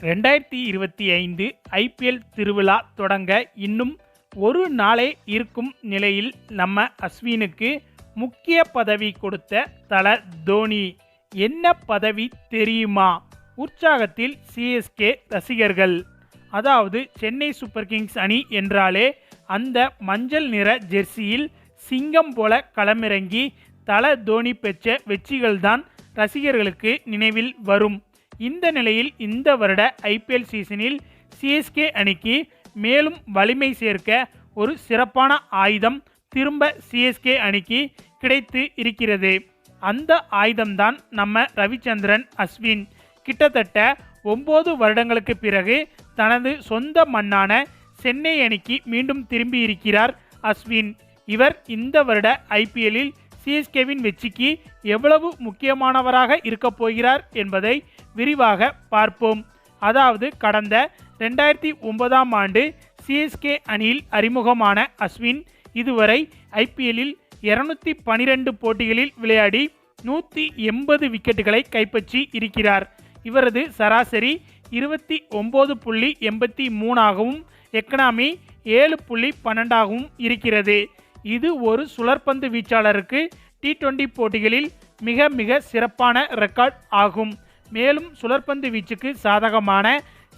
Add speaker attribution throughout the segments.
Speaker 1: 2025 IPL திருவிழா தொடங்க இன்னும் ஒரு நாளே இருக்கும் நிலையில் நம்ம அஸ்வினுக்கு முக்கிய பதவி கொடுத்த தல தோனி. என்ன பதவி தெரியுமா? உற்சாகத்தில் சிஎஸ்கே ரசிகர்கள். அதாவது சென்னை சூப்பர் கிங்ஸ் அணி என்றாலே அந்த மஞ்சள் நிற ஜெர்சியில் சிங்கம் போல களமிறங்கி தல தோனி பெற்ற வெற்றிகள்தான் ரசிகர்களுக்கு நினைவில் வரும். இந்த நிலையில் இந்த வருட ஐபிஎல் சீசனில் சிஎஸ்கே அணிக்கு மேலும் வலிமை சேர்க்க ஒரு சிறப்பான ஆயுதம் திரும்ப சிஎஸ்கே அணிக்கு கிடைத்து இருக்கிறது. அந்த ஆயுதம்தான் நம்ம ரவிச்சந்திரன் அஸ்வின். கிட்டத்தட்ட 9 வருடங்களுக்கு பிறகு தனது சொந்த மண்ணான சென்னை அணிக்கு மீண்டும் திரும்பி இருக்கிறார் அஸ்வின். இவர் இந்த வருட ஐபிஎல்லில் சிஎஸ்கேவின் வெற்றிக்கு எவ்வளவு முக்கியமானவராக இருக்கப் போகிறார் என்பதை விரிவாக பார்ப்போம். அதாவது கடந்த 2009ஆம் ஆண்டு சிஎஸ்கே அணியில் அறிமுகமான அஸ்வின் இதுவரை ஐபிஎல்லில் 212 போட்டிகளில் விளையாடி 180 விக்கெட்டுகளை கைப்பற்றி இருக்கிறார். இவரது சராசரி 29.83 ஆகவும் எக்கனாமி 7.12 ஆகவும் இருக்கிறது. இது ஒரு சுழற்பந்து வீச்சாளருக்கு T20 போட்டிகளில் மிக சிறப்பான ரெக்கார்ட் ஆகும். மேலும் சுழற்பந்து வீச்சுக்கு சாதகமான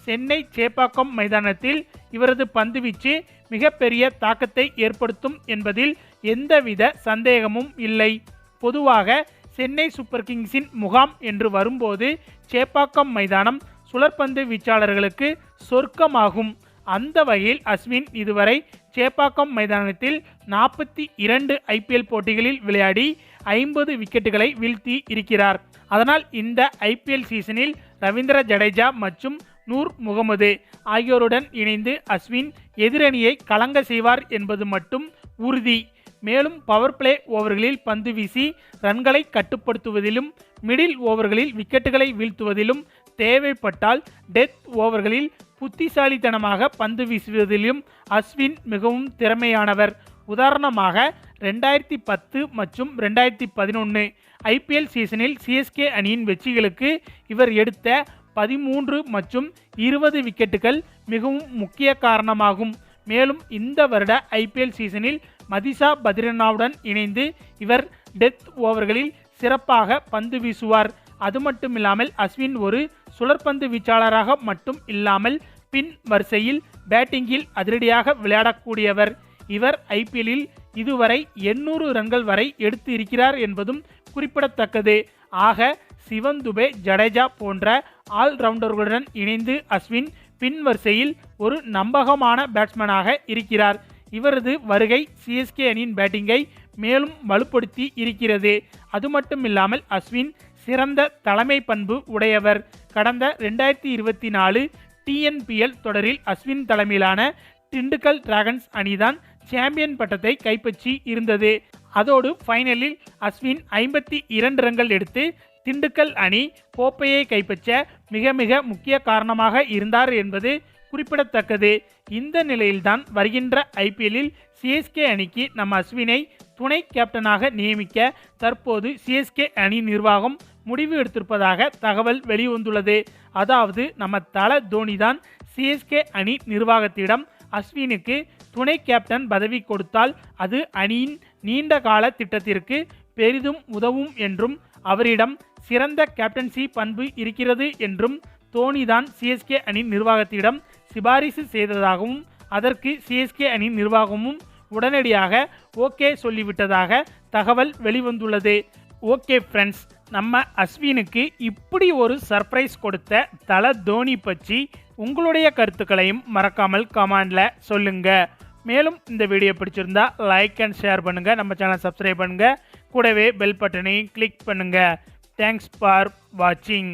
Speaker 1: சென்னை சேப்பாக்கம் மைதானத்தில் இவரது பந்து வீச்சு மிகப்பெரிய தாக்கத்தை ஏற்படுத்தும் என்பதில் எந்தவித சந்தேகமும் இல்லை. பொதுவாக சென்னை சூப்பர் கிங்ஸின் முகாம் என்று வரும்போது சேப்பாக்கம் மைதானம் சுழற்பந்து வீச்சாளர்களுக்கு சொர்க்கமாகும். அந்த வகையில் அஸ்வின் இதுவரை சேப்பாக்கம் மைதானத்தில் 42 ஐபிஎல் போட்டிகளில் விளையாடி 50 விக்கெட்டுகளை வீழ்த்தி இருக்கிறார். அதனால் இந்த ஐபிஎல் சீசனில் ரவீந்திர ஜடேஜா மற்றும் நூர் முகமது ஆகியோருடன் இணைந்து அஸ்வின் எதிரணியை கலங்க செய்வார் என்பது மட்டும் உறுதி. மேலும் பவர் பிளே ஓவர்களில் பந்து வீசி ரன்களை கட்டுப்படுத்துவதிலும் மிடில் ஓவர்களில் விக்கெட்டுகளை வீழ்த்துவதிலும் தேவைப்பட்டால் டெத் ஓவர்களில் புத்திசாலித்தனமாக பந்து வீசுவதிலும் அஸ்வின் மிகவும் திறமையானவர். உதாரணமாக 2010 மற்றும் 2011 ஐபிஎல் சீசனில் சிஎஸ்கே அணியின் வெற்றிகளுக்கு இவர் எடுத்த 13 மற்றும் 20 விக்கெட்டுகள் மிகவும் முக்கிய காரணமாகும். மேலும் இந்த வருட ஐபிஎல் சீசனில் மதிஷா பத்ரினாவுடன் இணைந்து இவர் டெத் ஓவர்களில் சிறப்பாக பந்து வீசுவார். அது மட்டுமில்லாமல் அஸ்வின் ஒரு சுழற்பந்து வீச்சாளராக மட்டும் இல்லாமல் பின் வரிசையில் பேட்டிங்கில் அதிரடியாக விளையாடக்கூடியவர். இவர் ஐபிஎல்லில் இதுவரை 800 ரன்கள் வரை எடுத்து இருக்கிறார் என்பதும் குறிப்பிடத்தக்கது. ஆக சிவம் துபே, ஜடேஜா போன்ற ஆல்ரவுண்டர்களுடன் இணைந்து அஸ்வின் பின் வரிசையில் ஒரு நம்பகமான பேட்ஸ்மேனாக இருக்கிறார். இவரது வருகை சிஎஸ்கே அணியின் பேட்டிங்கை மேலும் வலுப்படுத்தி இருக்கிறது. அது மட்டுமில்லாமல் அஸ்வின் சிறந்த தலைமை பண்பு உடையவர். கடந்த 2024 TNPL தொடரில் அஸ்வின் தலைமையிலான திண்டுக்கல் டிராகன்ஸ் அணிதான் சாம்பியன் பட்டத்தை கைப்பற்றி இருந்தது. அதோடு ஃபைனலில் அஸ்வின் 52 ரன்கள் எடுத்து திண்டுக்கல் அணி கோப்பையை கைப்பற்ற மிக முக்கிய காரணமாக இருந்தார் என்பது குறிப்பிடத்தக்கது. இந்த நிலையில்தான் வருகின்ற ஐபிஎல்லில் சிஎஸ்கே அணிக்கு நம்ம அஸ்வினை துணை கேப்டனாக நியமிக்க தற்போது சிஎஸ்கே அணி நிர்வாகம் முடிவு எடுத்திருப்பதாக தகவல் வெளிவந்துள்ளது. அதாவது நம்ம தல தோனி தான் சிஎஸ்கே அணி நிர்வாகத்திடம் அஸ்வினுக்கு துணை கேப்டன் பதவி கொடுத்தால் அது அணியின் நீண்ட கால திட்டத்திற்கு பெரிதும் உதவும் என்றும் அவரிடம் சிறந்த கேப்டன்சி பண்பு இருக்கிறது என்றும் தோனி தான் சிஎஸ்கே அணி நிர்வாகத்திடம் சிபாரிசு செய்ததாகவும் அதற்கு சிஎஸ்கே அணி நிர்வாகமும் உடனடியாக ஓகே சொல்லிவிட்டதாக தகவல் வெளிவந்துள்ளது. ஓகே ஃப்ரெண்ட்ஸ், நம்ம அஸ்வினுக்கு இப்படி ஒரு சர்ப்ரைஸ் கொடுத்த தல தோனி பற்றி உங்களுடைய கருத்துக்களையும் மறக்காமல் கமெண்ட்ல சொல்லுங்க. மேலும் இந்த வீடியோ பிடிச்சிருந்தா லைக் அண்ட் ஷேர் பண்ணுங்க, நம்ம சேனல் சப்ஸ்கிரைப் பண்ணுங்க, கூடவே பெல் பட்டனையும் கிளிக் பண்ணுங்க. தேங்க்ஸ் ஃபார் வாட்சிங்.